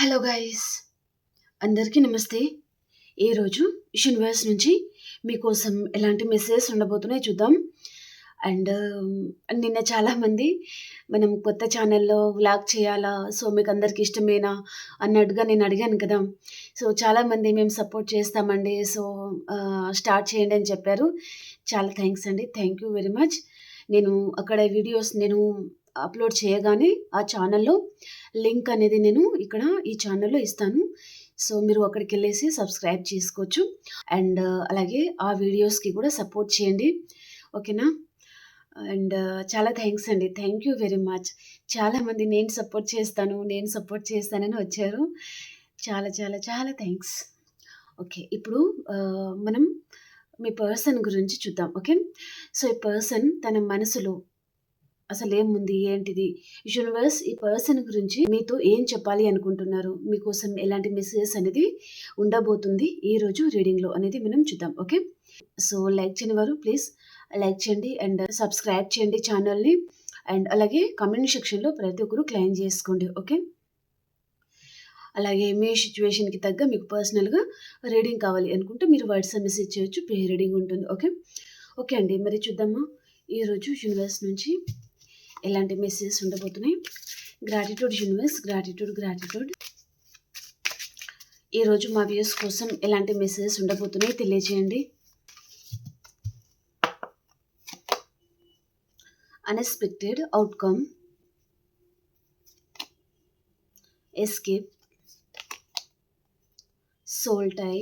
Hello guys, అందరికీ నమస్తే. ఈరోజు యూనివర్స్ నుంచి మీకోసం ఎలాంటి మెసేజెస్ ఉండబోతున్నాయి చూద్దాం. అండ్ నిన్న చాలామంది మనం కొత్త ఛానల్లో వ్లాగ్ చేయాలా, సో మీకు అందరికి ఇష్టమేనా అన్నట్టుగా నేను అడిగాను కదా. సో చాలామంది మేము సపోర్ట్ చేస్తామండి, సో స్టార్ట్ చేయండి అని చెప్పారు. చాలా థ్యాంక్స్ అండి, థ్యాంక్ యూ వెరీ మచ్. నేను అక్కడ వీడియోస్ నేను అప్లోడ్ చేయగానే ఆ ఛానల్లో లింక్ అనేది నేను ఇక్కడ ఈ ఛానల్లో ఇస్తాను. సో మీరు అక్కడికి వెళ్ళేసి సబ్స్క్రైబ్ చేసుకోవచ్చు. అండ్ అలాగే ఆ వీడియోస్కి కూడా సపోర్ట్ చేయండి, ఓకేనా. అండ్ చాలా థ్యాంక్స్ అండి, థ్యాంక్ యూ వెరీ మచ్. చాలామంది నేను సపోర్ట్ చేస్తానని వచ్చారు. చాలా చాలా చాలా థ్యాంక్స్. ఓకే, ఇప్పుడు మనం మీ పర్సన్ గురించి చూద్దాం. ఓకే, సో ఈ పర్సన్ తన మనసులో అసలు ఏముంది, ఏంటిది, యూనివర్స్ ఈ పర్సన్ గురించి మీతో ఏం చెప్పాలి అనుకుంటున్నారు, మీకోసం ఎలాంటి మెసేజెస్ అనేది ఉండబోతుంది ఈరోజు రీడింగ్లో అనేది మనం చూద్దాం. ఓకే, సో లైక్ చేయని వారు ప్లీజ్ లైక్ చేయండి అండ్ సబ్స్క్రైబ్ చేయండి ఛానల్ని. అండ్ అలాగే కామెంట్ సెక్షన్లో ప్రతి ఒక్కరు క్లెయిమ్ చేసుకోండి. ఓకే, అలాగే మీ సిచ్యువేషన్కి తగ్గ మీకు పర్సనల్గా రీడింగ్ కావాలి అనుకుంటే మీరు వాట్సాప్ మెసేజ్ చేయొచ్చు, ప్రీ రీడింగ్ ఉంటుంది. ఓకే ఓకే అండి, మరి చూద్దామా ఈరోజు యూనివర్స్ నుంచి ఎలాంటి మెసేజెస్ ఉండబోతున్నాయి. Gratitude universe, gratitude. ఈరోజు మా వ్యూస్ కోసం ఎలాంటి మెసేజెస్ ఉండబోతున్నాయి తెలియజేయండి. Unexpected outcome, escape, soul tie,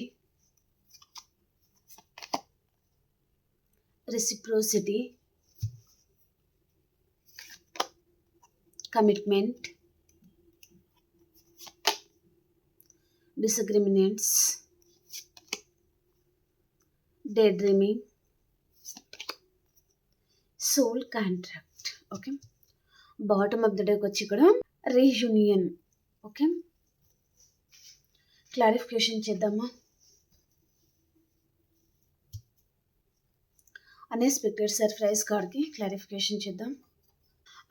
reciprocity, commitment, disagreements, daydreaming, soul contract. Okay, bottom of the డేకి వచ్చి ఇక్కడ రీయూనియన్. ఓకే, క్లారిఫికేషన్ చేద్దామా. అన్ఎక్స్పెక్టెడ్ సర్ప్రైజ్ కార్డ్కి క్లారిఫికేషన్ చేద్దాం.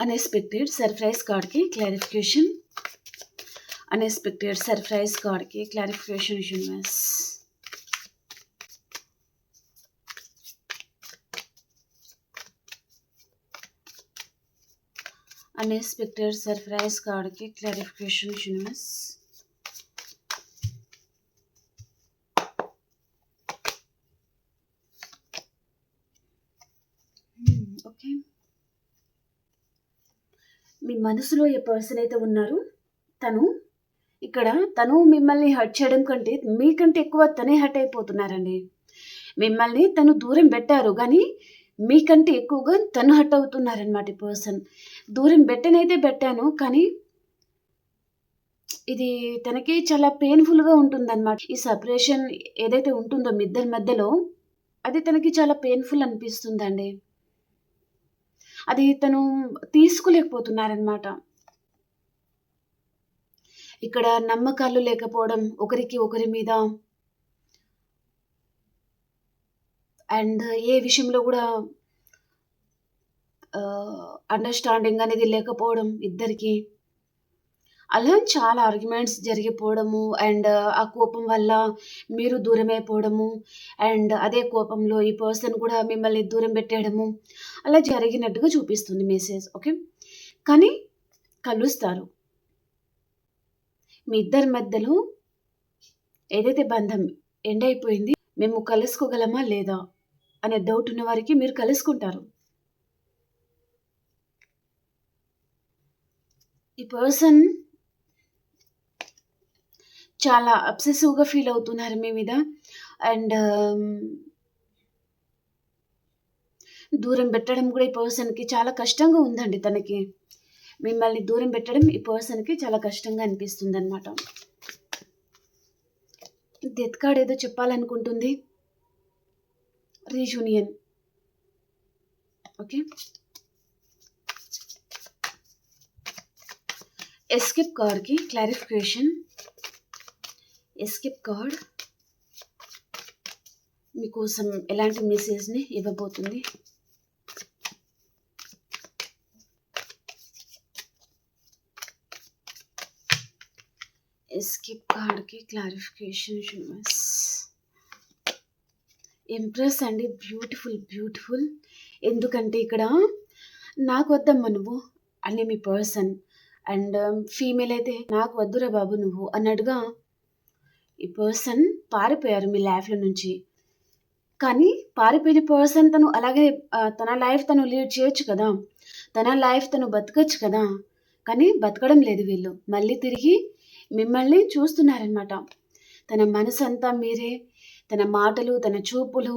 అన్ఎక్స్పెక్టెడ్ సర్ప్రైజ్ కార్డ్కి క్లారిఫికేషన్, అన్ఎక్స్పెక్టెడ్ సర్ప్రైజ్ కార్డ్కి క్లారిఫికేషన్ యూనివర్స్. అన్ఎక్స్పెక్టెడ్ సర్ప్రైజ్ కార్డ్కి క్లారిఫికేషన్ యూనివర్స్. ఓకే, మీ మనసులో ఏ పర్సన్ అయితే ఉన్నారు తను మిమ్మల్ని హర్ట్ చేయడం కంటే మీకంటే ఎక్కువ తనే హర్ట్ అయిపోతున్నారండి. మిమ్మల్ని తను దూరం పెట్టారు కానీ మీకంటే ఎక్కువగా తను హర్ట్ అవుతున్నారనమాట. ఈ పర్సన్ దూరం పెట్టాను కానీ ఇది తనకి చాలా పెయిన్ఫుల్గా ఉంటుందన్నమాట. ఈ సపరేషన్ ఏదైతే ఉంటుందో మీ ఇద్దరి మధ్యలో అది తనకి చాలా పెయిన్ఫుల్ అనిపిస్తుందండి. అది తను తీసుకోలేకపోతున్నారనమాట. ఇక్కడ నమ్మకాలు లేకపోవడం ఒకరికి ఒకరి మీద, అండ్ ఏ విషయంలో కూడా అండర్స్టాండింగ్ అనేది లేకపోవడం ఇద్దరికి. అలా చాలా ఆర్గ్యుమెంట్స్ జరిగిపోవడము, అండ్ ఆ కోపం వల్ల మీరు దూరం అయిపోవడము, అండ్ అదే కోపంలో ఈ పర్సన్ కూడా మిమ్మల్ని దూరం పెట్టేయడము అలా జరిగినట్టుగా చూపిస్తుంది మెసేజ్. ఓకే, కానీ కలుస్తారు. మీ ఇద్దరి మధ్యలో ఏదైతే బంధం ఎండ్ అయిపోయింది, మేము కలుసుకోగలమా లేదా అనే డౌట్ ఉన్న వారికి మీరు కలుసుకుంటారు. ఈ పర్సన్ చాలా అబ్సెసివ్గా ఫీల్ అవుతున్నారు మీ మీద, అండ్ దూరం పెట్టడం కూడా ఈ పర్సన్కి చాలా కష్టంగా ఉందండి. తనకి మిమ్మల్ని దూరం పెట్టడం ఈ పర్సన్కి చాలా కష్టంగా అనిపిస్తుంది అనమాట. డెత్ కార్డ్ ఏదో చెప్పాలనుకుంటుంది, రీయూనియన్. ఓకే, ఎస్కేప్ కార్డ్కి క్లారిఫికేషన్. ఎస్కేప్ కార్డ్ మీకోసం ఎలాంటి మెసేజ్ని ఇవ్వబోతుంది. ఎస్కేప్ కార్డ్‌కి క్లారిఫికేషన్ యూనివర్స్. ఇంప్రెస్ అండి. Beautiful, beautiful. ఎందుకంటే ఇక్కడ నాకు వద్దమ్మా నువ్వు అని మీ పర్సన్ అండ్ ఫీమేల్ అయితే నాకు వద్దురా బాబు నువ్వు అన్నట్టుగా ఈ పర్సన్ పారిపోయారు మీ లైఫ్‌లో నుంచి. కానీ పారిపోయిన పర్సన్ తను అలాగే తన లైఫ్ తను లీడ్ చేయొచ్చు కదా! తన లైఫ్ తను బతకచ్చు కదా! కానీ బతకడం లేదు వీళ్ళు. మళ్ళీ తిరిగి మిమ్మల్ని చూస్తున్నారనమాట. తన మనసంతా మీరే, తన మాటలు, తన చూపులు,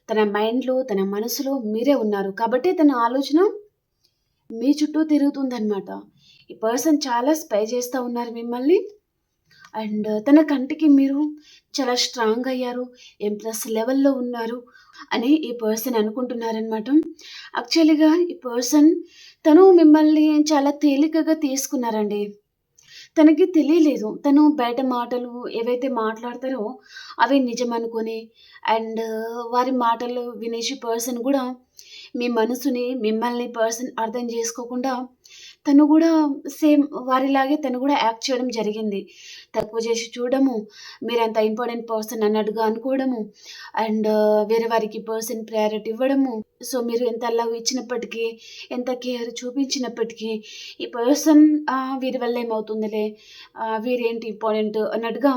తన మైండ్‌లో, తన మనసులో మీరే ఉన్నారు. కాబట్టే తన ఆలోచన మీ చుట్టూ తిరుగుతుందనమాట. ఈ పర్సన్ చాలా స్పై చేస్తా ఉన్నారు మిమ్మల్ని. అండ్ తన కంటికి మీరు చాలా స్ట్రాంగ్ అయ్యారు. ఎంప్రెస్ లెవెల్‌లో ఉన్నారు అని ఈ పర్సన్ అనుకుంటున్నారనమాట. యాక్చువల్‌గా ఈ పర్సన్ తను మిమ్మల్ని చాలా తేలికగా తీసుకున్నారండి. తనకి తెలియలేదు. తను బయట మాటలు ఏవైతే మాట్లాడతారో అవి నిజమనుకోని అండ్ వారి మాటలు వినేసి పర్సన్ గూడా మీ మనసుని, మిమ్మల్ని పర్సన్ అర్థం చేసుకోకుండా తను గూడా సేమ్ వారిలాగే తను గూడా యాక్ట్ చేయడం జరిగింది. తక్కువ చేసి చూడడము, మీరంత ఇంపార్టెంట్ పర్సన్ అన్నట్టుగా అనుకోవడము అండ్ వేరే వారికి పర్సన్ ప్రయారిటీ ఇవ్వడము. సో, మీరు ఎంత లవ్ ఇచ్చినప్పటికీ, ఎంత కేర్ చూపించినప్పటికీ ఈ పర్సన్ వీరి వల్ల ఏమవుతుందిలే, వీరేంటి ఇంపార్టెంట్ అన్నట్టుగా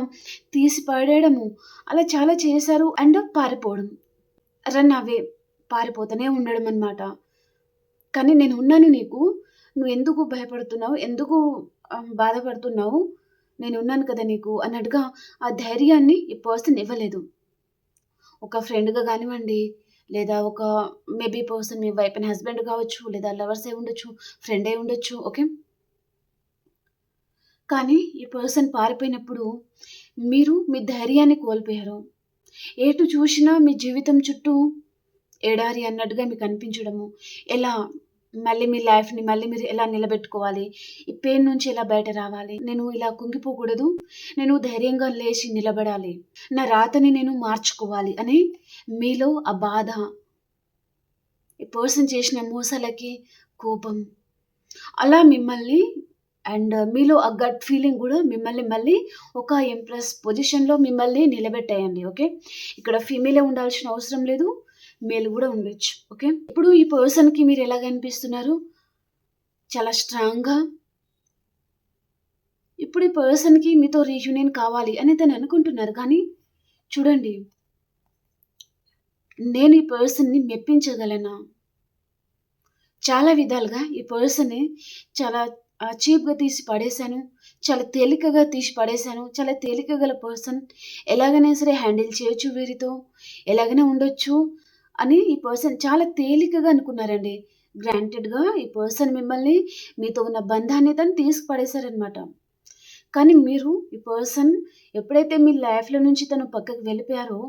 తీసి పడేయడము. అలా చాలా చేశారు అండ్ పారిపోవడం. రన్ అవే పారిపోతూనే ఉండడం అనమాట. కానీ నేనున్నాను నీకు. నువ్వెందుకు భయపడుతున్నావు? ఎందుకు బాధపడుతున్నావు? నేనున్నాను కదా నీకు అన్నట్టుగా ఆ ధైర్యాన్ని ఈ పర్సన్ ఇవ్వలేదు. ఒక ఫ్రెండ్‌గా గానివ్వండి, లేదా ఒక maybe person me wife and husband కావచ్చు, లేదా లవర్స్ అయి ఉండొచ్చు, ఫ్రెండ్ అయి ఉండొచ్చు. ఓకే. కానీ ఈ పర్సన్ పారిపోయినప్పుడు మీరు మీ ధైర్యాన్ని కోల్పోయారు. ఎటు చూసినా మీ జీవితం చుట్టూ ఎడారి అన్నట్టుగా మీకు అనిపించడము. ఎలా మళ్ళీ మీ లైఫ్‌ని మళ్ళీ మీరు ఎలా నిలబెట్టుకోవాలి? ఈ పెయిన్ నుంచి ఎలా బయట రావాలి? నేను ఇలా కుంగిపోకూడదు. నేను ధైర్యంగా లేచి నిలబడాలి. నా రాతని నేను మార్చుకోవాలి అని మీలో ఆ బాధ, ఈ పర్సన్ చేసిన మోసాలకి కోపం అలా మిమ్మల్ని అండ్ మీలో ఆ గట్ ఫీలింగ్ గూడా మిమ్మల్ని మళ్ళీ ఒక ఎంప్రెస్ పొజిషన్‌లో మిమ్మల్ని నిలబెట్టాయండి. ఓకే. ఇక్కడ ఫీమేలే ఉండాల్సిన అవసరం లేదు. మేల్ గూడా ఉండొచ్చు. ఓకే. ఇప్పుడు ఈ పర్సన్‌కి మీరు ఎలా కనిపిస్తున్నారు? చాలా స్ట్రాంగ్‌గా ఇప్పుడు ఈ పర్సన్‌కి మీతో రీయూనియన్ కావాలి అని తను అనుకుంటున్నారు. కానీ చూడండి, నేను ఈ పర్సన్‌ని మెప్పించగలనా? చాలా విధాలుగా ఈ పర్సన్‌ని చాలా చీప్‌గా తీసి పడేశాను. చాలా తేలికగా తీసి పడేశాను. చాలా తేలిక గల పర్సన్. ఎలాగైనా సరే హ్యాండిల్ చేయొచ్చు వీరితో. ఎలాగైనా ఉండొచ్చు అని ఈ పర్సన్ చాలా తేలికగా అనుకున్నారండి. గ్రాంటెడ్‌గా ఈ పర్సన్ మిమ్మల్ని మీతో ఉన్న బంధాన్ని తను తీసి పడేశారనమాట. కానీ మీరు ఈ పర్సన్ ఎప్పుడైతే మీ లైఫ్‌లో నుంచి తను పక్కకి వెళ్ళిపోయారో,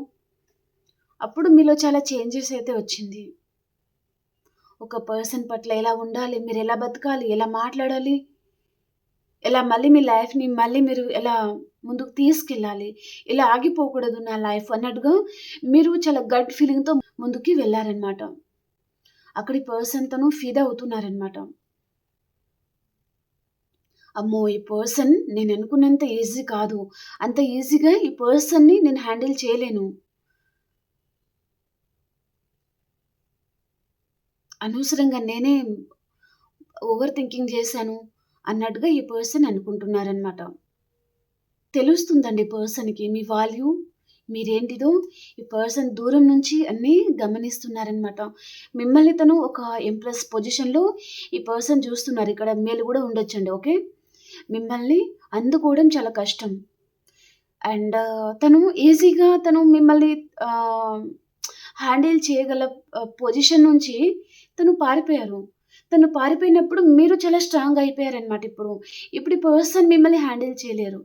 అప్పుడు మీలో చాలా చేంజెస్ అయితే వచ్చింది. ఒక పర్సన్ పట్ల ఎలా ఉండాలి? మీరెలా బతకాలి? ఎలా మాట్లాడాలి? ఎలా మళ్ళీ మీ లైఫ్‌ని మళ్ళీ మీరు ఎలా ముందుకు తీసుకెళ్ళాలి? ఇలా ఆగిపోకూడదు నా లైఫ్ అన్నట్టుగా మీరు చాలా గట్ ఫీలింగ్‌తో ముందుకి వెళ్లారనమాట. అక్కడి పర్సన్ తను ఫిదా అవుతున్నారనమాట. అమ్మో! ఈ పర్సన్ నేననుకున్నంత ఈజీ కాదు. అంత ఈజీగా ఈ పర్సన్‌ని నేను హ్యాండిల్ చేయలేను. అనవసరంగా నేనే ఓవర్ థింకింగ్ చేశాను అన్నట్టుగా ఈ పర్సన్ అనుకుంటున్నారనమాట. తెలుస్తుందండి పర్సన్‌కి మీ వాల్యూ, మీరేంటిదో ఈ పర్సన్ దూరం నుంచి అన్నీ గమనిస్తున్నారనమాట. మిమ్మల్ని తను ఒక ఎంప్రెస్ పొజిషన్‌లో ఈ పర్సన్ చూస్తున్నారు. ఇక్కడ మేల్ గూడా ఉండొచ్చండి. ఓకే. మిమ్మల్ని అందుకోవడం చాలా కష్టం. అండ్ తను ఈజీగా తను మిమ్మల్ని ఆహ్, హ్యాండిల్ చేయగల పొజిషన్ నుంచి తను పారిపోయారు. తను పారిపోయినప్పుడు మీరు చాలా స్ట్రాంగ్ అయిపోయారనమాట ఇప్పుడు. ఇప్పుడు ఈ పర్సన్ మిమ్మల్ని హ్యాండిల్ చేయలేరు.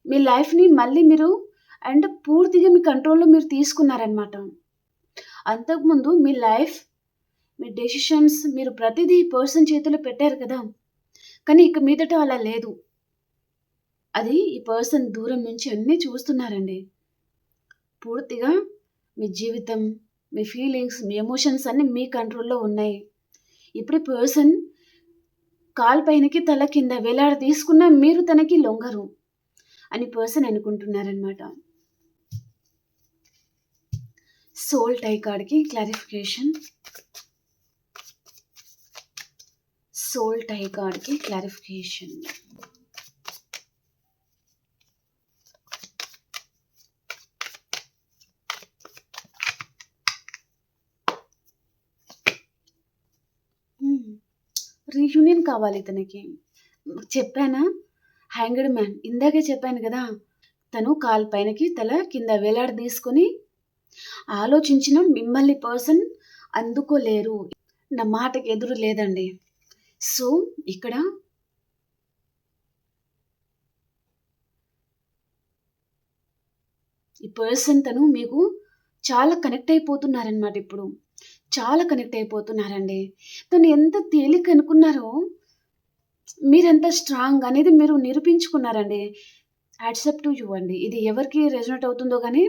మీ లైఫ్‌ని మళ్ళీ మీరు అండ్ పూర్తిగా మీ కంట్రోల్‌లో మీరు తీసుకున్నారనమాట. అంతకుముందు మీ లైఫ్, మీ డెసిషన్స్ మీరు ప్రతిదీ ఈ పర్సన్ చేతిలో పెట్టారు కదా! కానీ ఇక మీదట అలా లేదు. అది ఈ పర్సన్ దూరం నుంచి అన్నీ చూస్తున్నారండి. పూర్తిగా మీ జీవితం, మీ ఫీలింగ్స్, మీ ఎమోషన్స్ అన్నీ మీ కంట్రోల్‌లో ఉన్నాయి. ఇప్పుడు ఈ పర్సన్ కాలు పైనకి తల కింద వేలాడదీసుకున్నా మీరు తనకి లొంగరు అని పర్సన్ అనుకుంటున్నారనమాట. సోల్ టై కార్డ్‌కి క్లారిఫికేషన్. సోల్ టై కార్డ్‌కి క్లారిఫికేషన్. రీయూనియన్ కావాలి తనకి. చెప్పానా? Hanged man. ఇందాకే చెప్పాను కదా! తను కాలు పైనకి తల కింద వేలాడదీసుకొని ఆలోచించిన మిమ్మల్ని పర్సన్ అందుకోలేరు. నా మాటకి ఎదురు లేదండి. సో, ఇక్కడ ఈ పర్సన్ తను మీకు చాలా కనెక్ట్ అయిపోతున్నారనమాట ఇప్పుడు. చాలా కనెక్ట్ అయిపోతున్నారండి. తను ఎంత తేలిక అనుకున్నారో మీరెంత స్ట్రాంగ్ అనేది మీరు నిరూపించుకున్నారండి. యాక్సెప్ట్ టు యూ అండి. ఇది ఎవరికి రెజొనేట్ అవుతుందో గానీ,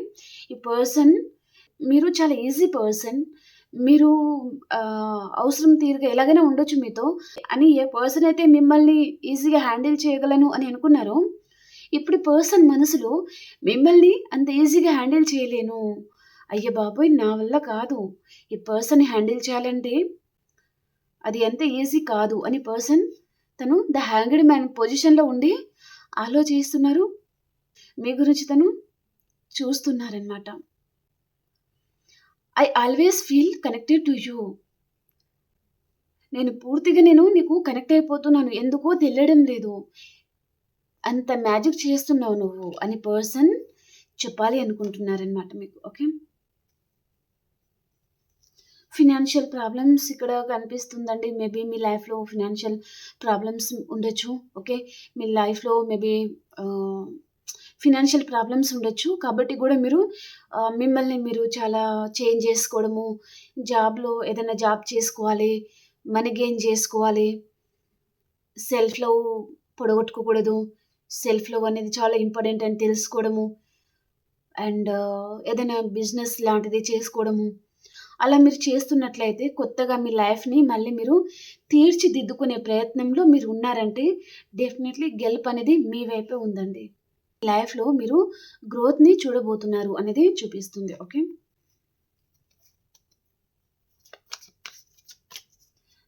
ఈ పర్సన్ మీరు చాలా ఈజీ పర్సన్. మీరు అవసరం తీరుగా ఎలాగైనా ఉండొచ్చు మీతో అని ఏ పర్సన్ అయితే మిమ్మల్ని ఈజీగా హ్యాండిల్ చేయగలను అని అనుకున్నారో, ఇప్పుడు ఈ పర్సన్ మనసులో మిమ్మల్ని అంత ఈజీగా హ్యాండిల్ చేయలేను. అయ్య బాబోయ్! నా వల్ల కాదు. ఈ పర్సన్‌ని హ్యాండిల్ చేయాలంటే అది అంత ఈజీ కాదు అని పర్సన్ తను ద హ్యాంగ్డ్ మ్యాన్ పొజిషన్‌లో ఉండి ఆలోచిస్తున్నారు. మీ గురించి తను చూస్తున్నారనమాట. I always feel connected to you. నేను పూర్తిగా నీకు కనెక్ట్ అయిపోతున్నాను. ఎందుకో తెలియడం లేదు. అంత మ్యాజిక్ చేస్తున్నావు నువ్వు అని పర్సన్ చెప్పాలి అనుకుంటున్నారనమాట మీకు. ఓకే. ఫినాన్షియల్ ప్రాబ్లమ్స్ ఇక్కడ కనిపిస్తుందండి. మేబీ మీ లైఫ్‌లో ఫినాన్షియల్ ప్రాబ్లమ్స్ ఉండొచ్చు. ఓకే. మీ లైఫ్‌లో మేబీ ఫినాన్షియల్ ప్రాబ్లమ్స్ ఉండొచ్చు. కాబట్టి గూడా మీరు మిమ్మల్ని మీరు చాలా చేంజ్ జేసుకోవడము, జాబ్‌లో ఏదైనా జాబ్ చేసుకోవాలి, మనీ గెయిన్ జేసుకోవాలి, సెల్ఫ్ లవ్ పొడగొట్టుకోకూడదు. సెల్ఫ్ లవ్ అనేది చాలా ఇంపార్టెంట్ అని తెలుసుకోవడము అండ్ ఏదైనా బిజినెస్ లాంటిది చేసుకోవడము. అలా మీరు చేస్తున్నట్లయితే కొత్తగా మీ లైఫ్‌ని మళ్ళీ మీరు తీర్చిదిద్దుకునే ప్రయత్నంలో మీరు ఉన్నారంటే డెఫినెట్‌లీ గెలుపనేది మీ వైపే ఉందండి. లైఫ్‌లో మీరు గ్రోత్‌ని చూడబోతున్నారు అనేది చూపిస్తుంది. ఓకే.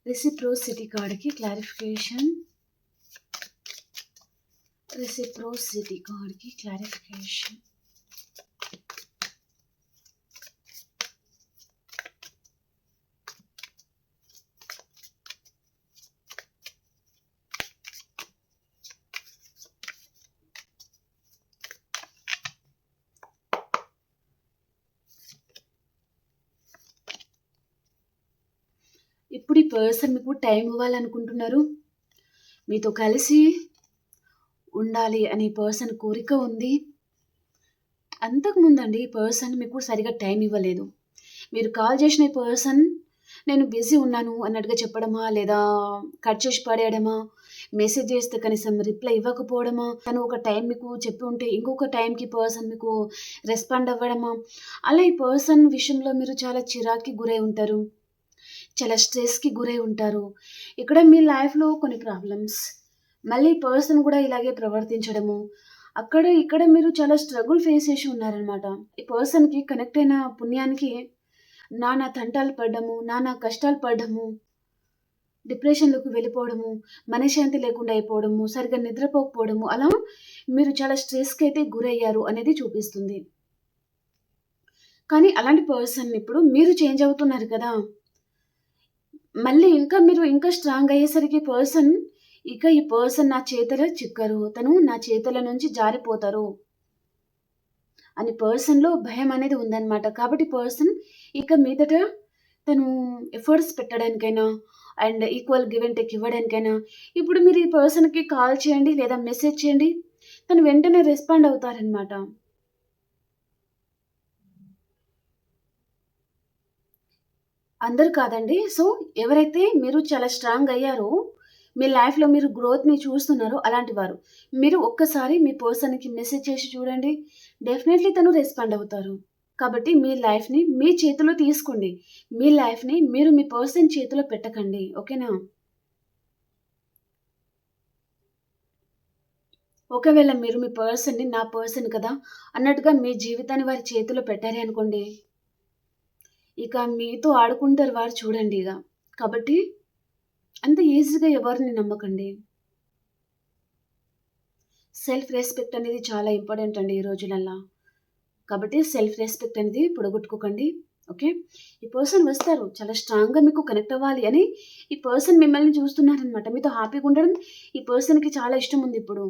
రెసిప్రోసిటీ కార్డ్‌కి క్లారిఫికేషన్. రెసిప్రోసిటీ కార్డ్‌కి క్లారిఫికేషన్. ఇప్పుడు ఈ పర్సన్ మీకు టైం ఇవ్వాలనుకుంటున్నారు. మీతో కలిసి ఉండాలి అనే పర్సన్ కోరిక ఉంది. అంతకుముందండి ఈ పర్సన్ మీకు సరిగ్గా టైం ఇవ్వలేదు. మీరు కాల్ చేసిన ఈ పర్సన్ నేను బిజీ ఉన్నాను అన్నట్టుగా చెప్పడమా, లేదా కట్ చేసి పడేయడమా, మెసేజ్ చేస్తే కనీసం రిప్లై ఇవ్వకపోవడమా, తను ఒక టైం మీకు చెప్పి ఉంటే ఇంకొక టైంకి పర్సన్ మీకు రెస్పాండ్ అవ్వడమా, అలా ఈ పర్సన్ విషయంలో మీరు చాలా చిరాకుకి గురై ఉంటారు. చాలా స్ట్రెస్‌కి గురై ఉంటారు. ఇక్కడ మీ లైఫ్‌లో కొన్ని ప్రాబ్లమ్స్, మళ్ళీ ఈ పర్సన్ కూడా ఇలాగే ప్రవర్తించడము, ఇక్కడ మీరు చాలా స్ట్రగుల్ ఫేస్ చేసి ఉన్నారనమాట. ఈ పర్సన్‌కి కనెక్ట్ అయిన పుణ్యానికి నానా తంటాలు పడ్డము, నానా కష్టాలు పడ్డము, డిప్రెషన్‌లోకి వెళ్ళిపోవడము, మనశ్శాంతి లేకుండా అయిపోవడము, సరిగ్గా నిద్రపోకపోవడము, అలా మీరు చాలా స్ట్రెస్‌కైతే గురయ్యారు అనేది చూపిస్తుంది. కానీ అలాంటి పర్సన్ ఇప్పుడు మీరు చేంజ్ అవుతున్నారు కదా! మళ్ళీ మీరు ఇంకా స్ట్రాంగ్ అయ్యేసరికి ఈ పర్సన్ నా చేతిలో చిక్కరు. తను నా చేతుల నుంచి జారిపోతారు అని పర్సన్‌లో భయం అనేది ఉందన్నమాట. కాబట్టి పర్సన్ ఇక మీదట తను ఎఫర్ట్స్ పెట్టడానికైనా and equal give and take ఇవ్వడానికైనా ఇప్పుడు మీరు ఈ పర్సన్‌కి కాల్ చేయండి లేదా మెసేజ్ చేయండి. తను వెంటనే రెస్పాండ్ అవుతారన్నమాట. అందరూ కాదండి. సో, ఎవరైతే మీరు చాలా స్ట్రాంగ్ అయ్యారో, మీ లైఫ్‌లో మీరు గ్రోత్‌ని చూస్తున్నారో అలాంటి వారు. మీరు ఒక్కసారి మీ పర్సన్‌కి మెసేజ్ చేసి చూడండి. డెఫినైట్‌లీ తను రెస్పాండ్ అవుతారు. కాబట్టి మీ లైఫ్‌ని మీ చేతిలో తీసుకోండి. మీ లైఫ్‌ని మీరు మీ పర్సన్ చేతిలో పెట్టకండి. ఓకేనా? ఒకవేళ మీరు మీ పర్సన్‌ని నా పర్సన్ కదా అన్నట్టుగా మీ జీవితాన్ని వారి చేతిలో పెట్టారే అనుకోండి, ఇక మీతో ఆడుకుంటారు వారు చూడండి ఇగ. కాబట్టి అంత ఈజీగా ఎవరిని నమ్మకండి. సెల్ఫ్ రెస్పెక్ట్ అనేది చాలా ఇంపార్టెంట్ అండి ఈ రోజులల్ల. కాబట్టి సెల్ఫ్ రెస్పెక్ట్ అనేది పొడగొట్టుకోకండి. ఓకే. ఈ పర్సన్ వస్తారు. చాలా స్ట్రాంగ్‌గా మీకు కనెక్ట్ అవ్వాలి అని ఈ పర్సన్ మిమ్మల్ని చూస్తున్నారనమాట. మీతో హ్యాపీగా ఉండడం ఈ పర్సన్‌కి చాలా ఇష్టం ఉంది ఇప్పుడు.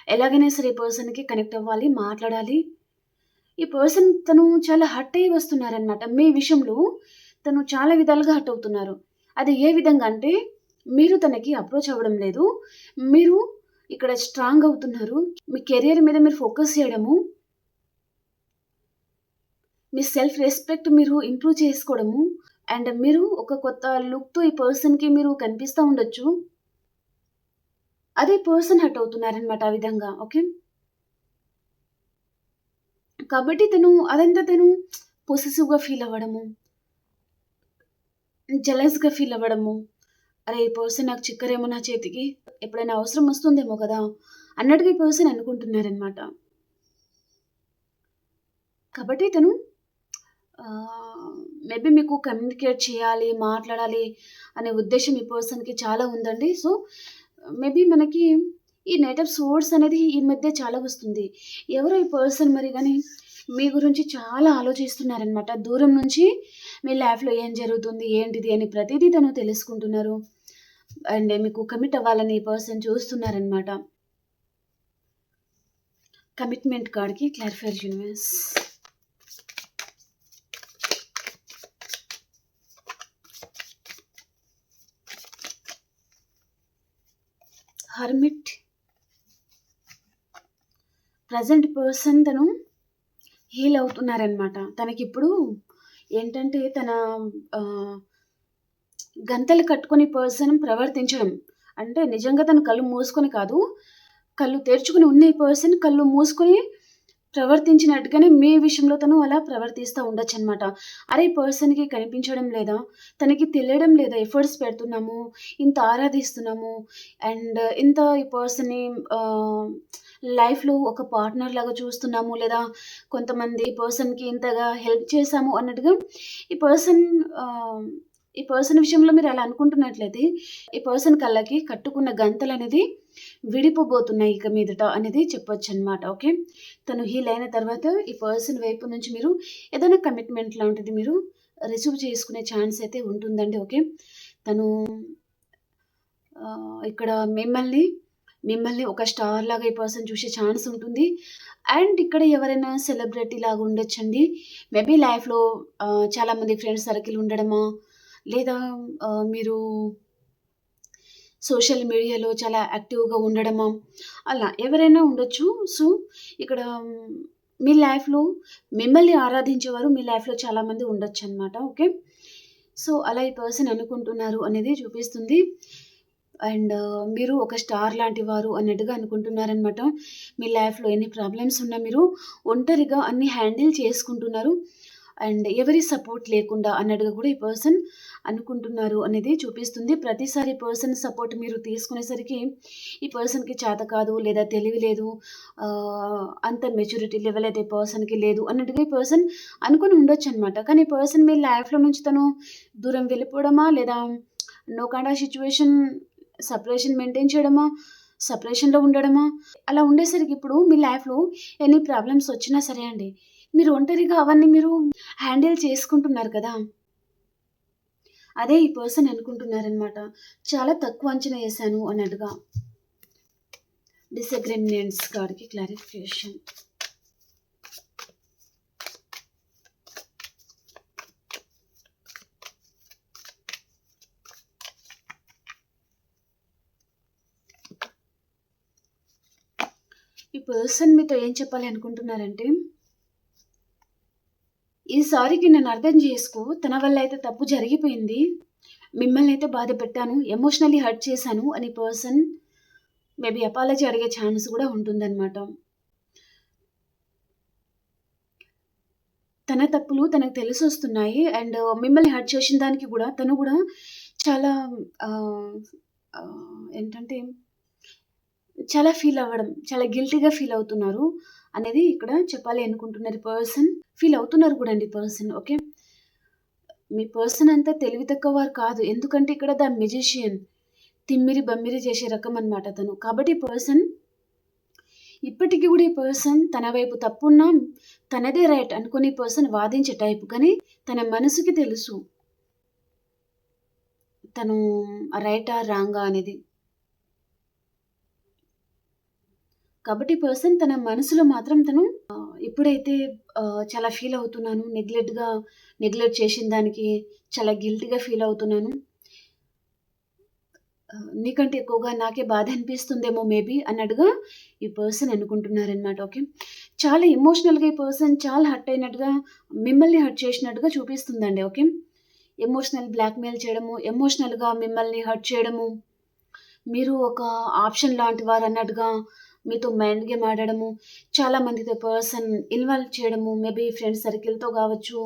ఎలాగైనా సరే ఈ పర్సన్‌కి కనెక్ట్ అవ్వాలి, మాట్లాడాలి. ఈ పర్సన్ తను చాలా హర్ట్ అయ్యి వస్తున్నారనమాట. మీ విషయంలో తను చాలా విధాలుగా హర్ట్ అవుతున్నారు. అది ఏ విధంగా అంటే మీరు తనకి అప్రోచ్ అవ్వడం లేదు. మీరు ఇక్కడ స్ట్రాంగ్ అవుతున్నారు. మీ కెరియర్ మీద మీరు ఫోకస్ చేయడము, మీ సెల్ఫ్ రెస్పెక్ట్ మీరు ఇంప్రూవ్ చేసుకోవడము అండ్ మీరు ఒక కొత్త లుక్‌తో ఈ పర్సన్‌కి మీరు కనిపిస్తా ఉండొచ్చు. అదే పర్సన్ హర్ట్ అవుతున్నారనమాట ఆ విధంగా. ఓకే. కాబట్టి తను పొసెసివ్‌గా ఫీల్ అవ్వడము, జెలస్‌గా ఫీల్ అవ్వడము. అరే! ఈ పర్సన్ నాకు చిక్కరేమో నా చేతికి. ఎప్పుడైనా అవసరం వస్తుందేమో కదా! అన్నట్టుగా ఈ పర్సన్ అనుకుంటున్నారనమాట. కాబట్టి తను ఆహ్, మేబీ మీకు కమ్యూనికేట్ చేయాలి, మాట్లాడాలి అనే ఉద్దేశ్యం ఈ పర్సన్‌కి చాలా ఉందండి. సో, మేబీ మనకి ఈ నైట్ ఆఫ్ సోర్డ్స్ అనేది ఈ మధ్య చాలా వస్తుంది. ఎవరో ఈ పర్సన్ మరి గాని మీ గురించి చాలా ఆలోచిస్తున్నారనమాట. దూరం నుంచి మీ లైఫ్‌లో ఏం జరుగుతుంది, ఏంటిది అని ప్రతీదీ తను తెలుసుకుంటున్నారు. అండ్ మీకు కమిట్ అవ్వాలని ఈ పర్సన్ చూస్తున్నారనమాట. కమిట్మెంట్ కార్డ్‌కి clarifier universe. Hermit. Present person తను హీల్ అవుతున్నారనమాట. తనకిప్పుడు ఏంటంటే తన ఆహ్, గంతలు కట్టుకొని పర్సన్ ప్రవర్తించడం. అంటే నిజంగా తను కళ్ళు మూసుకొని కాదు, కళ్ళు తెరుచుకొని ఉన్న ఈ పర్సన్ కళ్ళు మూసుకొని ప్రవర్తించినట్టుగానే మీ విషయంలో తను అలా ప్రవర్తిస్తా ఉండొచ్చనమాట. అరే! ఈ పర్సన్‌కి కనిపించడం లేదా? తనకి తెలియడం లేదా ఎఫర్ట్స్ పెడుతున్నాము, ఇంత ఆరాధిస్తున్నాము అండ్ ఇంత ఈ పర్సన్‌ని ఆహ్, లైఫ్‌లో ఒక పార్ట్నర్‌లాగా చూస్తున్నాము. లేదా కొంతమంది ఈ పర్సన్‌కి ఇంతగా హెల్ప్ చేశాము అన్నట్టుగా ఈ పర్సన్ ఆహ్, ఈ పర్సన్ విషయంలో మీరు అలా అనుకుంటున్నట్లయితే, ఈ పర్సన్ కళ్ళకి కట్టుకున్న గంతలనేది విడిపోబోతున్నాయి ఇక మీదట అనేది చెప్పొచ్చనమాట. ఓకే. తను హీల్ అయిన తర్వాత ఈ పర్సన్ వైపు నుంచి మీరు ఏదైనా కమిట్మెంట్ లాంటిది మీరు రిసీవ్ చేసుకునే ఛాన్స్ అయితే ఉంటుందండి. ఓకే. తను ఇక్కడ మిమ్మల్ని ఒక స్టార్‌లాగా ఈ పర్సన్ చూసే ఛాన్స్ ఉంటుంది. అండ్ ఇక్కడ ఎవరైనా సెలబ్రిటీలాగా ఉండొచ్చండి. మేబీ లైఫ్‌లో చాలామంది ఫ్రెండ్స్ సర్కిల్ ఉండడమా, లేదా మీరు సోషల్ మీడియాలో చాలా యాక్టివ్‌గా ఉండడమా, అలా ఎవరైనా ఉండొచ్చు. సో, ఇక్కడ మీ లైఫ్‌లో మిమ్మల్ని ఆరాధించేవారు మీ లైఫ్‌లో చాలామంది ఉండొచ్చనమాట. ఓకే. సో, అలా ఈ పర్సన్ అనుకుంటున్నారు అనేది చూపిస్తుంది. అండ్ మీరు ఒక స్టార్ లాంటి వారు అన్నట్టుగా అనుకుంటున్నారనమాట. మీ లైఫ్‌లో ఎన్ని ప్రాబ్లమ్స్ ఉన్నా మీరు ఒంటరిగా అన్నీ హ్యాండిల్ చేసుకుంటున్నారు. అండ్ ఎవరి సపోర్ట్ లేకుండా అన్నట్టుగా కూడా ఈ పర్సన్ అనుకుంటున్నారు అనేది చూపిస్తుంది. ప్రతిసారి ఈ పర్సన్ సపోర్ట్ మీరు తీసుకునేసరికి ఈ పర్సన్‌కి చేత కాదు లేదా తెలివి లేదు. అంత మెచ్యూరిటీ లెవెల్ అయితే ఈ పర్సన్‌కి లేదు అన్నట్టుగా ఈ పర్సన్ అనుకుని ఉండొచ్చనమాట. కానీ ఈ పర్సన్ మీ లైఫ్‌లో నుంచి తను దూరం వెళ్ళిపోవడమా లేదా no kind of situation separation maintain చేయడమా, సెపరేషన్‌లో ఉండడమా, అలా ఉండేసరికి ఇప్పుడు మీ లైఫ్‌లో ఎన్ని ప్రాబ్లమ్స్ వచ్చినా సరే అండి, మీరు ఒంటరిగా అవన్నీ మీరు హ్యాండిల్ చేసుకుంటున్నారు కదా! అదే ఈ పర్సన్ అనుకుంటున్నారనమాట. చాలా తక్కువ అంచనా ఏశాను అన్నట్టుగా. డిసగ్రీమెంట్స్ కార్డ్‌కి క్లారిఫికేషన్. ఈ పర్సన్ మీతో ఏం చెప్పాలి అనుకుంటున్నారంటే, ఈసారికి నన్ను అర్థం చేసుకో. తన వల్ల అయితే తప్పు జరిగిపోయింది. మిమ్మల్నయితే బాధ పెట్టాను. ఎమోషనల్లీ హర్ట్ చేశాను అని పర్సన్ మేబీ అపాలజీ అడిగే ఛాన్స్ గూడా ఉంటుందనమాట. తన తప్పులు తనకు తెలిసొస్తున్నాయి. అండ్ మిమ్మల్ని హర్ట్ చేసిన దానికి గూడా తను గూడా చాలా ఆహ్, ఏంటంటే చాలా ఫీల్ అవ్వడం, చాలా గిల్టీగా ఫీల్ అవుతున్నారు అనేది ఇక్కడ చెప్పాలి అనుకుంటున్నారు. పర్సన్ ఫీల్ అవుతున్నారు కూడా అండి పర్సన్. ఓకే. మీ పర్సన్ అంతా తెలివి తక్కువ వారు కాదు. ఎందుకంటే ఇక్కడ ద మెజిషియన్ తిమ్మిరి బమ్మిరి చేసే రకం అనమాట తను. కాబట్టి పర్సన్ ఇప్పటికి కూడా ఈ పర్సన్ తన వైపు తప్పున్నా తనదే రైట్ అనుకుని పర్సన్ వాదించే టైపు. కానీ తన మనసుకి తెలుసు తను రైటా రాంగా అనేది. కాబట్టి పర్సన్ తన మనసులో మాత్రం తను ఇప్పుడైతే చాలా ఫీల్ అవుతున్నాను, నెగ్లెక్ట్ చేసిన దానికి చాలా గిల్టీగా ఫీల్ అవుతున్నాను, నీకంటే ఎక్కువగా నాకే బాధ అనిపిస్తుందేమో మేబీ అన్నట్టుగా ఈ పర్సన్ అనుకుంటున్నారనమాట. ఓకే. చాలా ఎమోషనల్గా ఈ పర్సన్ చాలా హర్ట్ అయినట్టుగా, మిమ్మల్ని హర్ట్ చేసినట్టుగా చూపిస్తుందండి. ఓకే. ఎమోషనల్ బ్లాక్మెయిల్ చేయడము, ఎమోషనల్గా మిమ్మల్ని హర్ట్ చేయడము, మీరు ఒక ఆప్షన్ లాంటి వారు అన్నట్టుగా మీతో మైండ్ గేమ్ ఆడడము, చాలా మందితో పర్సన్ ఇన్వాల్వ్ చేయడము, మేబీ ఫ్రెండ్స్ సర్కిల్తో కావచ్చు,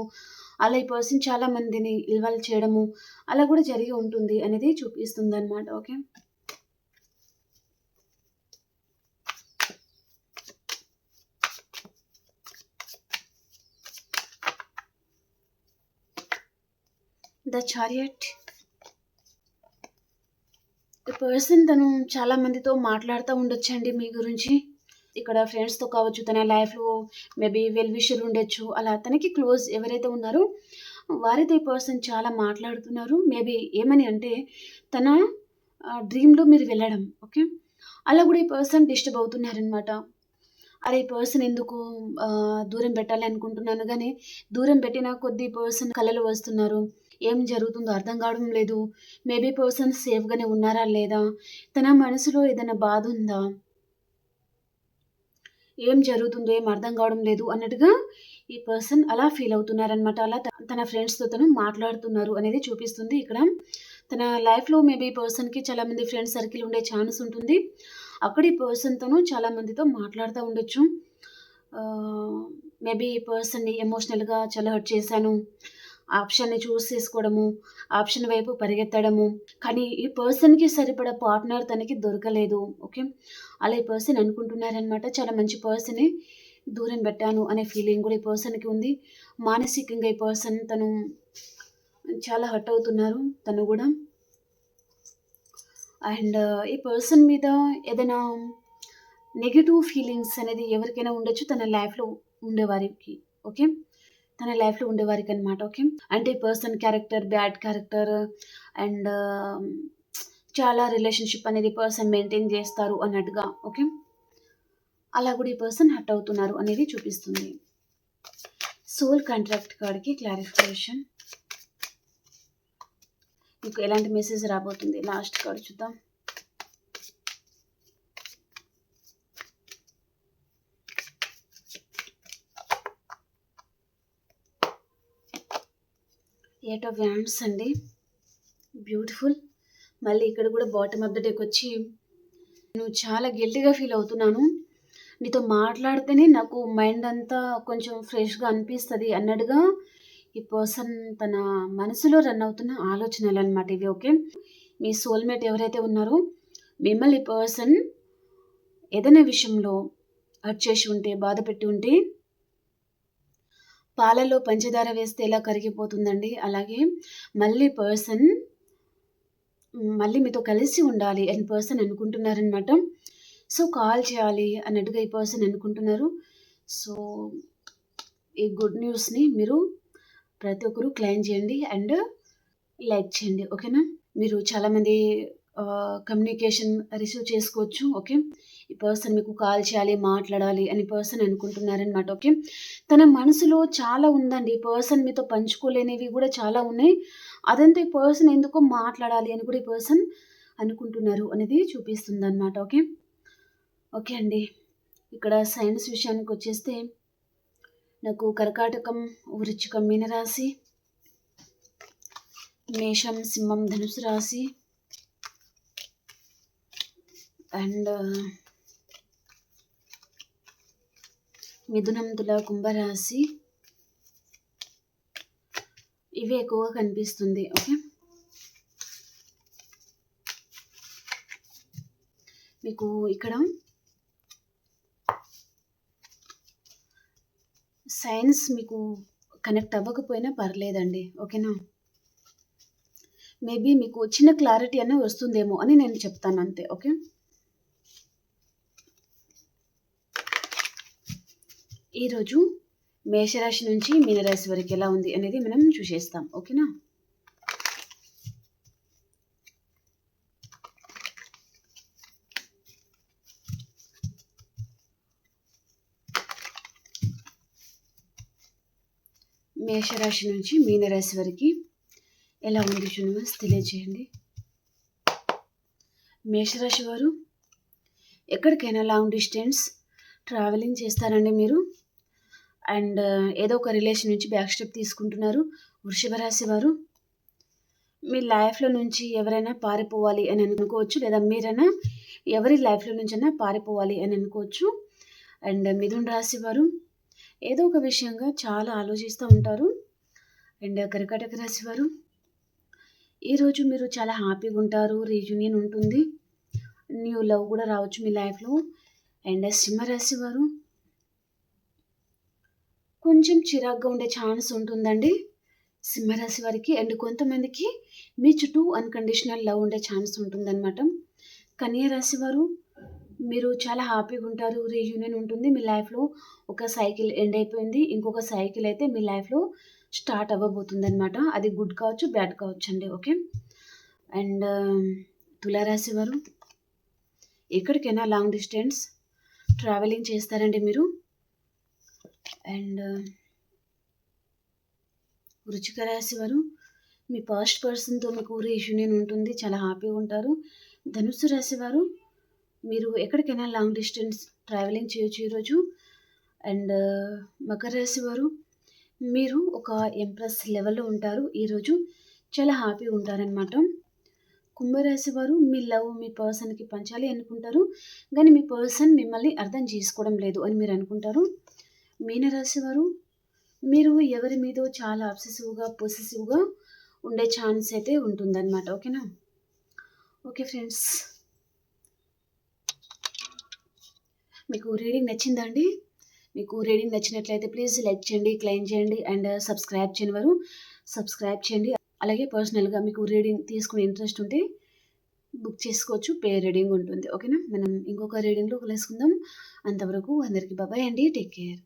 అలా ఈ పర్సన్ చాలా మందిని ఇన్వాల్వ్ చేయడము అలా కూడా జరిగి ఉంటుంది అనేది చూపిస్తుంది అనమాట. ఓకే. The chariot. ఈ పర్సన్ తను చాలా మందితో మాట్లాడుతూ ఉండొచ్చండి మీ గురించి. ఇక్కడ ఫ్రెండ్స్తో కావచ్చు, తన లైఫ్లో మేబీ వెల్ విషర్ ఉండొచ్చు. అలా తనకి క్లోజ్ ఎవరైతే ఉన్నారో వారితో ఈ పర్సన్ చాలా మాట్లాడుతున్నారు. మేబీ ఏమని అంటే తన డ్రీమ్లో మీరు వెళ్ళడం. ఓకే. అలా కూడా ఈ పర్సన్ డిస్టర్బ్ అవుతున్నారనమాట. అరే ఈ పర్సన్ ఎందుకు దూరం పెట్టాలి అనుకుంటున్నాను, కానీ దూరం పెట్టిన కొద్దీ పర్సన్ కళలు వస్తున్నారు. ఏం జరుగుతుందో అర్థం కావడం లేదు. మేబీ పర్సన్ సేఫ్గానే ఉన్నారా లేదా, తన మనసులో ఏదైనా బాధ ఉందా, ఏం జరుగుతుందో ఏం అర్థం కావడం లేదు అన్నట్టుగా ఈ పర్సన్ అలా ఫీల్ అవుతున్నారనమాట. అలా తన ఫ్రెండ్స్తో తను మాట్లాడుతున్నారు అనేది చూపిస్తుంది ఇక్కడ. తన లైఫ్లో మేబీ పర్సన్కి చాలామంది ఫ్రెండ్స్ సర్కిల్ ఉండే ఛాన్స్ ఉంటుంది. అక్కడ ఈ పర్సన్తోనూ చాలా మందితో మాట్లాడుతూ ఉండొచ్చు. మేబీ ఈ పర్సన్ని ఎమోషనల్గా చాలా హర్ట్ చేశాను, ఆప్షన్ని చూస్ చేసుకోవడము, ఆప్షన్ వైపు పరిగెత్తడము, కానీ ఈ పర్సన్కి సరిపడా పార్ట్నర్ తనకి దొరకలేదు. ఓకే. అలా ఈ పర్సన్ అనుకుంటున్నారనమాట. చాలా మంచి పర్సనే దూరం పెట్టాను అనే ఫీలింగ్ కూడా ఈ పర్సన్కి ఉంది. మానసికంగా ఈ పర్సన్ తను చాలా హర్ట్ అవుతున్నారు తను కూడా. అండ్ ఈ పర్సన్ మీద ఏదైనా నెగిటివ్ ఫీలింగ్స్ అనేది ఎవరికైనా ఉండొచ్చు తన లైఫ్లో ఉండేవారికి. ఓకే. తన లైఫ్లో ఉండేవారికి అనమాట. ఓకే. అంటే person character bad character and చాలా రిలేషన్షిప్ అనేది పర్సన్ మెయింటైన్ చేస్తారు అన్నట్టుగా. ఓకే. అలా కూడా ఈ పర్సన్ హర్ట్ అవుతున్నారు అనేది చూపిస్తుంది. సోల్ కాంట్రాక్ట్ కార్డ్కి క్లారిఫికేషన్, మీకు ఎలాంటి మెసేజ్ రాబోతుంది. లాస్ట్ కార్డ్ చూద్దాం. ఎయిట్ ఆఫ్ వ్యాండ్స్ అండి, బ్యూటిఫుల్. మళ్ళీ ఇక్కడ కూడా బాటమ్ ఆఫ్ ద డేకి వచ్చి నేను చాలా గిల్టీగా ఫీల్ అవుతున్నాను, నీతో మాట్లాడితేనే నాకు మైండ్ అంతా కొంచెం ఫ్రెష్గా అనిపిస్తుంది అన్నట్టుగా ఈ పర్సన్ తన మనసులో రన్ అవుతున్న ఆలోచనలు అనమాట ఇవి. ఓకే. మీ సోల్మేట్ ఎవరైతే ఉన్నారో మిమ్మల్ని ఈ పర్సన్ ఏదైనా విషయంలో హర్ట్ చేసి ఉంటే, బాధ పెట్టి ఉంటే, పాలలో పంచదార వేస్తే ఎలా కరిగిపోతుందండి, అలాగే మళ్ళీ పర్సన్ మళ్ళీ మీతో కలిసి ఉండాలి అని పర్సన్ అనుకుంటున్నారనమాట. సో కాల్ చేయాలి అన్నట్టుగా ఈ పర్సన్ అనుకుంటున్నారు. సో ఈ గుడ్ న్యూస్ని మీరు ప్రతి ఒక్కరూ క్లెయిమ్ చేయండి అండ్ లైక్ చేయండి. ఓకేనా. మీరు చాలామంది కమ్యూనికేషన్ రిసీవ్ చేసుకోవచ్చు. ఓకే. ఈ పర్సన్ మీకు కాల్ చేయాలి, మాట్లాడాలి అని పర్సన్ అనుకుంటున్నారనమాట. ఓకే. తన మనసులో చాలా ఉందండి, ఈ పర్సన్ మీతో పంచుకోలేనివి కూడా చాలా ఉన్నాయి. అదంతా ఈ పర్సన్ ఎందుకో మాట్లాడాలి అని కూడా ఈ పర్సన్ అనుకుంటున్నారు అనేది చూపిస్తుంది అనమాట. ఓకే. ఓకే అండి. ఇక్కడ సైన్స్ విషయానికి వచ్చేస్తే నాకు కర్కాటకం, వృశ్చికం, మీనరాశి, మేషం, సింహం, ధనుసు రాశి అండ్ మిథునం, తుల, కుంభరాశి ఇవి ఎక్కువగా కనిపిస్తుంది. ఓకే. మీ మీకు ఇక్కడ సైన్స్ మీకు కనెక్ట్ అవ్వకపోయినా పర్లేదండి. ఓకేనా? మేబీ మీకు చిన్న క్లారిటీ అనే వస్తుందేమో అని నేను చెప్తాను అంతే. ఓకే. ఈరోజు మేషరాశి నుంచి మీనరాశి వరకు ఎలా ఉంది అనేది మనం చూసేస్తాం. ఓకేనా? మేషరాశి నుంచి మీనరాశి వరకు ఎలా ఉంది యూనివర్స్ తెలియజేయండి. మేషరాశి వారు ఎక్కడికైనా లాంగ్ డిస్టెన్స్ ట్రావెలింగ్ చేస్తారండి మీరు. అండ్ ఏదో ఒక రిలేషన్ నుంచి బ్యాక్ స్టెప్ తీసుకుంటున్నారు. వృషభ రాశి వారు మీ లైఫ్లో నుంచి ఎవరైనా పారిపోవాలి అని అనుకోవచ్చు, లేదా మీరైనా ఎవరి లైఫ్లో నుంచైనా పారిపోవాలి అని అనుకోవచ్చు. అండ్ మిథున రాశి వారు ఏదో ఒక విషయంగా చాలా ఆలోచిస్తూ ఉంటారు. అండ్ కర్కాటక రాశి వారు ఈరోజు మీరు చాలా హ్యాపీగా ఉంటారు, రీయూనియన్ ఉంటుంది, న్యూ లవ్ కూడా రావచ్చు మీ లైఫ్లో. అండ్ సింహరాశి వారు కొంచెం చిరాగ్గా ఉండే ఛాన్స్ ఉంటుందండి సింహరాశి వారికి. అండ్ కొంతమందికి మీ చుట్టూ అన్కండిషనల్ లవ్ ఉండే ఛాన్స్ ఉంటుందన్నమాట. కన్యా రాశి వారు మీరు చాలా హ్యాపీగా ఉంటారు, రీయూనియన్ ఉంటుంది మీ లైఫ్లో. ఒక సైకిల్ ఎండ్ అయిపోయింది, ఇంకొక సైకిల్ అయితే మీ లైఫ్లో స్టార్ట్ అవ్వబోతుంది అనమాట. అది గుడ్ కావచ్చు, బ్యాడ్ కావచ్చు అండి. ఓకే. అండ్ తులారాశి వారు ఎక్కడికైనా లాంగ్ డిస్టెన్స్ ట్రావెలింగ్ చేస్తారండి మీరు. అండ్ వృశ్చిక రాశి వారు మీ ఫస్ట్ పర్సన్తో మీకు రీయూనియన్ ఉంటుంది, చాలా హ్యాపీగా ఉంటారు. ధనుస్సు రాశి వారు మీరు ఎక్కడికైనా లాంగ్ డిస్టెన్స్ ట్రావెలింగ్ చేయొచ్చు ఈరోజు. అండ్ మకర రాశి వారు మీరు ఒక ఎంప్రెస్ లెవెల్లో ఉంటారు ఈరోజు, చాలా హ్యాపీగా ఉంటారనమాట. కుంభరాశి వారు మీ లవ్ మీ పర్సన్కి పంచాలి అనుకుంటారు, కానీ మీ పర్సన్ మిమ్మల్ని అర్థం చేసుకోవడం లేదు అని మీరు అనుకుంటారు. మీనరాశి వారు మీరు ఎవరి మీదో చాలా అబ్సెసివ్గా పొసెసివ్గా ఉండే ఛాన్స్ అయితే ఉంటుందన్నమాట. ఓకేనా? ఓకే ఫ్రెండ్స్, మీకు రీడింగ్ నచ్చిందా అండి? మీకు రీడింగ్ నచ్చినట్లయితే ప్లీజ్ లైక్ చేయండి, క్లైమ్ చేయండి, అండ్ సబ్స్క్రైబ్ చేయని వారు సబ్స్క్రైబ్ చేయండి. అలాగే పర్సనల్గా మీకు రీడింగ్ తీసుకునే ఇంట్రెస్ట్ ఉంటే బుక్ చేసుకోవచ్చు, పే రీడింగ్ ఉంటుంది. ఓకేనా? మనం ఇంకొక రీడింగ్లో కలుసుకుందాం. అంతవరకు అందరికీ బాయ్ అండి, టేక్ కేర్.